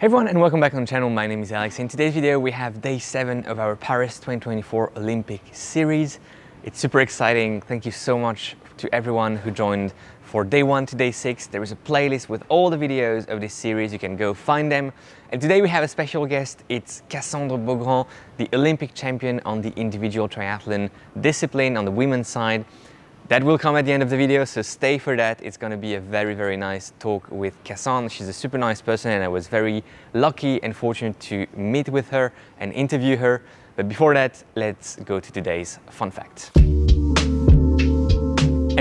Hey everyone, and welcome back on the channel. My name is Alex. In today's video we have day 7 of our Paris 2024 Olympic series. It's super exciting. Thank you so much to everyone who joined for day 1 to day 6. There is a playlist with all the videos of this series. You can go find them. And today we have a special guest. It's Cassandre Beaugrand, the Olympic champion on the individual triathlon discipline on the women's side. That will come at the end of the video, so stay for that. It's going to be a very nice talk with Cassandre. She's a super nice person and I was very lucky and fortunate to meet with her and interview her. But before that, let's go to today's fun fact. And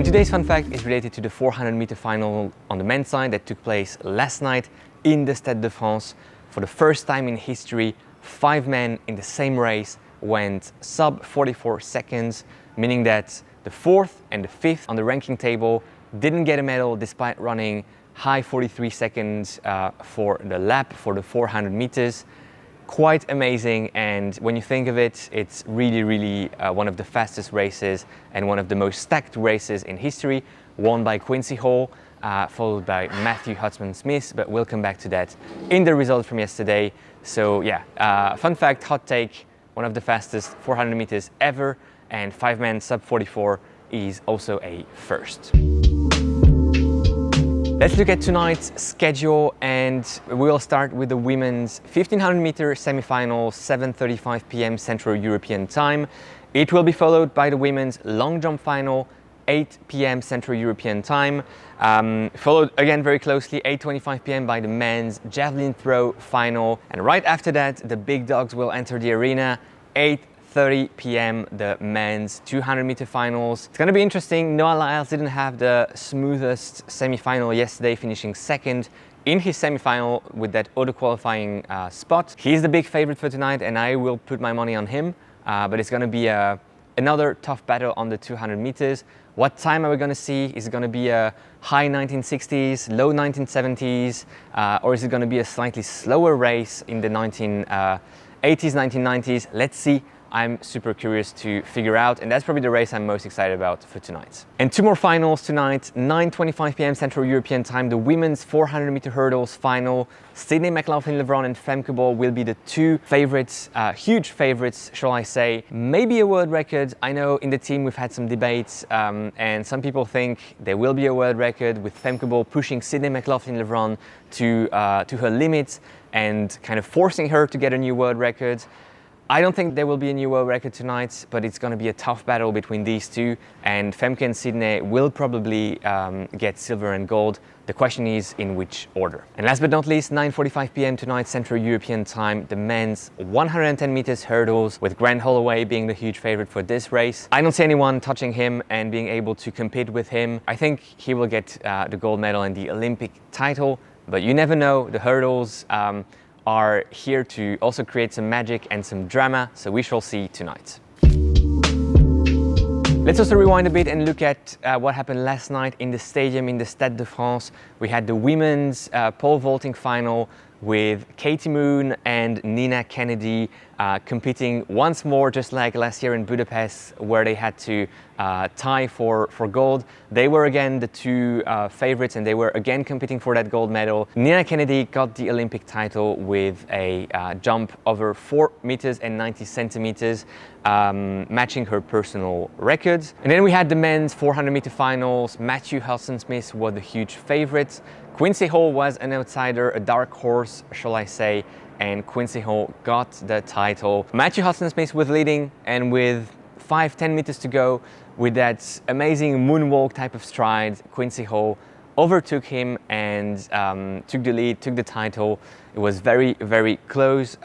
today's fun fact is related to the 400-meter final on the men's side that took place last night in the Stade de France. For the first time in history, 5 men in the same race went sub 44 seconds, meaning that the 4th and the 5th on the ranking table didn't get a medal despite running high 43 seconds for the lap for the 400 meters. Quite amazing, and when you think of it, it's really one of the fastest races and one of the most stacked races in history, won by Quincy Hall, followed by Matthew Hutsman-Smith, but we'll come back to that in the results from yesterday. So yeah, fun fact, hot take, one of the fastest 400 meters ever, and 5 men sub 44 is also a first. Let's look at tonight's schedule, and we'll start with the women's 1500 meter semi-final, 7:35 p.m. Central European time. It will be followed by the women's long jump final, 8 p.m. Central European time. Followed again very closely, 8:25 p.m. by the men's javelin throw final. And right after that, the big dogs will enter the arena, 8:30 p.m. the men's 200 meter finals. It's going to be interesting. Noah Lyles didn't have the smoothest semi-final yesterday, finishing second in his semi-final with that auto qualifying spot. He's the big favorite for tonight and I will put my money on him, but it's going to be another tough battle on the 200 meters. What time are we going to see? Is it going to be a high 1960s, low 1970s, or is it going to be a slightly slower race in the 1980s, 1990s? Let's see. I'm super curious to figure out, and that's probably the race I'm most excited about for tonight. And 2 more finals tonight, 9:25 p.m. Central European time, the women's 400 meter hurdles final. Sydney McLaughlin-Levrone and Femke Bol will be the 2 favorites, huge favorites, shall I say. Maybe a world record. I know in the team we've had some debates, and some people think there will be a world record with Femke Bol pushing Sydney McLaughlin-Levrone to her limits and kind of forcing her to get a new world record. I don't think there will be a new world record tonight, but it's going to be a tough battle between these 2, and Femke and Sydney will probably get silver and gold. The question is in which order. And last but not least, 9:45 p.m. tonight Central European time, the men's 110 meters hurdles, with Grant Holloway being the huge favorite for this race. I don't see anyone touching him and being able to compete with him. I think he will get the gold medal and the Olympic title, but you never know. The hurdles are here to also create some magic and some drama, so we shall see tonight. Let's also rewind a bit and look at what happened last night in the stadium in the Stade de France. We had the women's pole vaulting final with Katie Moon and Nina Kennedy competing once more, just like last year in Budapest, where they had to tie for gold. They were again the 2 favorites, and they were again competing for that gold medal. Nina Kennedy got the Olympic title with a jump over 4 meters and 90 centimeters, matching her personal records. And then we had the men's 400 meter finals. Matthew Hutsman-Smith was the huge favorite. Quincy Hall was an outsider, a dark horse, shall I say, and Quincy Hall got the title. Matthew Hutsman-Smith was leading, and with 5-10 meters to go, with that amazing moonwalk type of stride, Quincy Hall overtook him and took the lead, took the title. It was very close.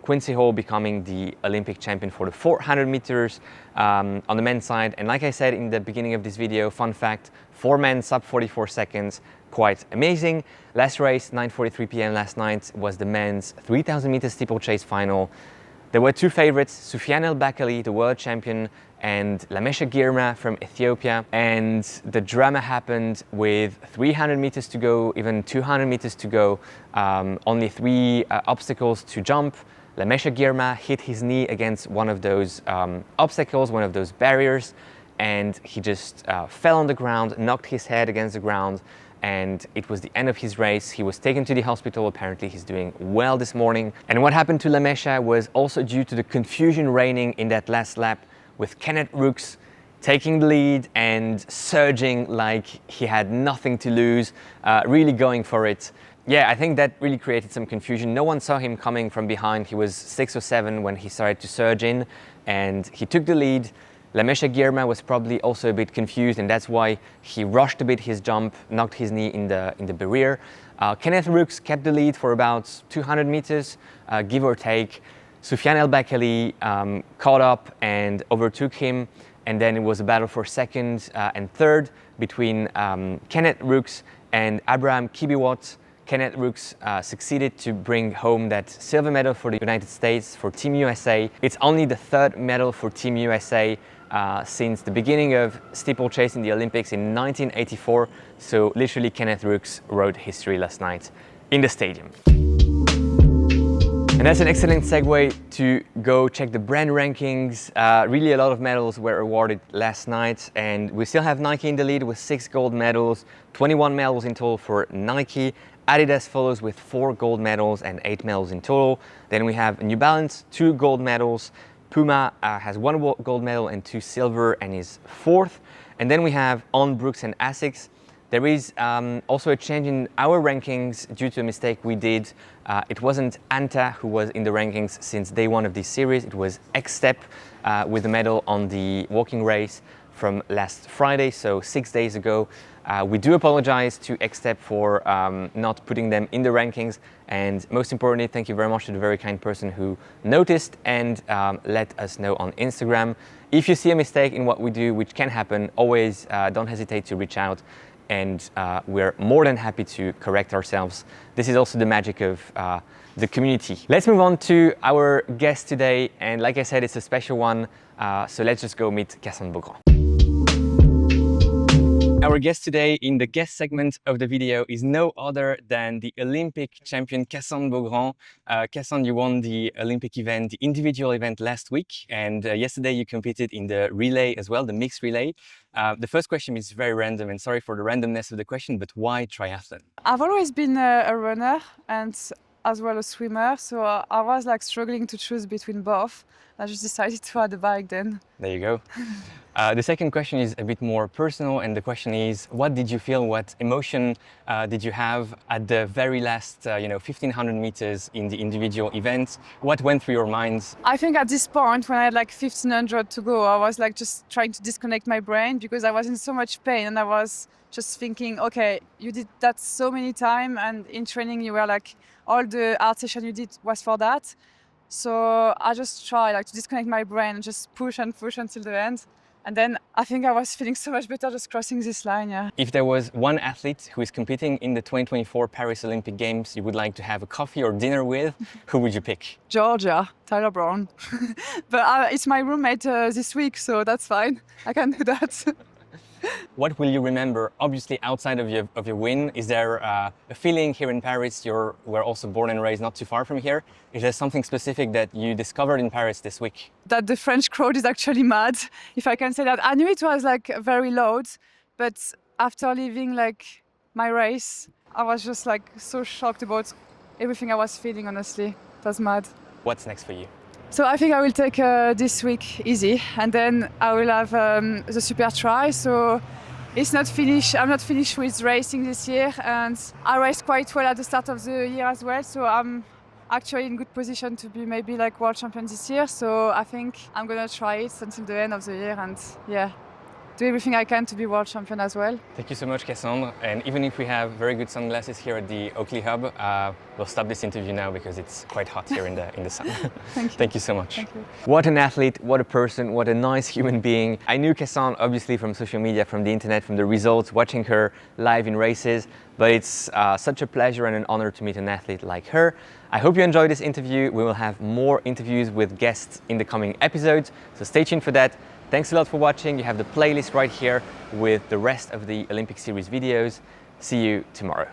Quincy Hall becoming the Olympic champion for the 400 meters on the men's side. And like I said in the beginning of this video, fun fact, 4 men sub 44 seconds, quite amazing. Last race, 9:43 p.m. last night, was the men's 3000 meter steeplechase final. There were 2 favorites, Soufiane El Bakkali, the world champion, and Lamesha Girma from Ethiopia. And the drama happened with 300 meters to go, even 200 meters to go, only 3 obstacles to jump. Lamesha Girma hit his knee against one of those obstacles, one of those barriers, and he just fell on the ground, knocked his head against the ground, and it was the end of his race. He was taken to the hospital. Apparently he's doing well this morning. And what happened to Lemesha was also due to the confusion reigning in that last lap, with Kenneth Rooks taking the lead and surging like he had nothing to lose, really going for it. Yeah, I think that really created some confusion. No one saw him coming from behind. He was 6 or 7 when he started to surge in, and he took the lead. Lemesha Guilherme was probably also a bit confused, and that's why he rushed a bit his jump, knocked his knee in the barrier. Kenneth Rooks kept the lead for about 200 meters, give or take. Soufiane El Bakkali caught up and overtook him, and then it was a battle for second and third between Kenneth Rooks and Abraham Kibiwot. Kenneth Rooks succeeded to bring home that silver medal for the United States, for Team USA. It's only the 3rd medal for Team USA since the beginning of steeplechase in the Olympics in 1984. So literally Kenneth Rooks wrote history last night in the stadium. And that's an excellent segue to go check the brand rankings. Really a lot of medals were awarded last night, and we still have Nike in the lead with 6 gold medals, 21 medals in total for Nike. Adidas follows with 4 gold medals and 8 medals in total. Then we have New Balance, 2 gold medals. Puma has 1 gold medal and 2 silver and is 4th. And then we have On, Brooks and Asics. There is also a change in our rankings due to a mistake we did. It wasn't Anta who was in the rankings since day 1 of this series. It was X-Step with the medal on the walking race from last Friday, so 6 days ago. We do apologize to X-Step for not putting them in the rankings. And most importantly, thank you very much to the very kind person who noticed and let us know on Instagram. If you see a mistake in what we do, which can happen, always don't hesitate to reach out, and we're more than happy to correct ourselves. This is also the magic of the community. Let's move on to our guest today, and like I said, it's a special one, so let's just go meet Cassandre Beaugrand. Our guest today in the guest segment of the video is no other than the Olympic champion Cassandre Beaugrand. Cassandre, you won the Olympic event, the individual event last week, and yesterday you competed in the relay as well, the mixed relay. The first question is very random, and sorry for the randomness of the question, but why triathlon? I've always been a runner and as well a swimmer, so I was like struggling to choose between both. I just decided to add a bike then. There you go. The second question is a bit more personal, and the question is, what did you feel, what emotion did you have at the very last 1500 meters in the individual event? What went through your minds? I think at this point, when I had like 1500 to go, I was like just trying to disconnect my brain because I was in so much pain, and I was just thinking, okay, you did that so many times, and in training you were like, all the art session you did was for that. So I just tried like to disconnect my brain and just push and push until the end. And then I think I was feeling so much better just crossing this line, yeah. If there was one athlete who is competing in the 2024 Paris Olympic Games you would like to have a coffee or dinner with, who would you pick? Georgia, Tyler Brown. But it's my roommate this week, so that's fine. I can do that. What will you remember, obviously outside of your win? Is there a feeling here in Paris? You were also born and raised not too far from here. Is there something specific that you discovered in Paris this week? That the French crowd is actually mad, if I can say that. I knew it was like very loud, but after leaving like my race, I was just like so shocked about everything I was feeling, honestly. It was mad. What's next for you? So I think I will take this week easy, and then I will have the super try. So it's not finished. I'm not finished with racing this year, and I raced quite well at the start of the year as well. So I'm actually in good position to be maybe like world champion this year. So I think I'm gonna try it until the end of the year, and yeah, do everything I can to be world champion as well. Thank you so much, Cassandre. And even if we have very good sunglasses here at the Oakley Hub, we'll stop this interview now because it's quite hot here in the sun. Thank you. Thank you so much. Thank you. What an athlete, what a person, what a nice human being. I knew Cassandre obviously from social media, from the internet, from the results, watching her live in races, but it's such a pleasure and an honor to meet an athlete like her. I hope you enjoyed this interview. We will have more interviews with guests in the coming episodes, so stay tuned for that. Thanks a lot for watching. You have the playlist right here with the rest of the Olympic Series videos. See you tomorrow.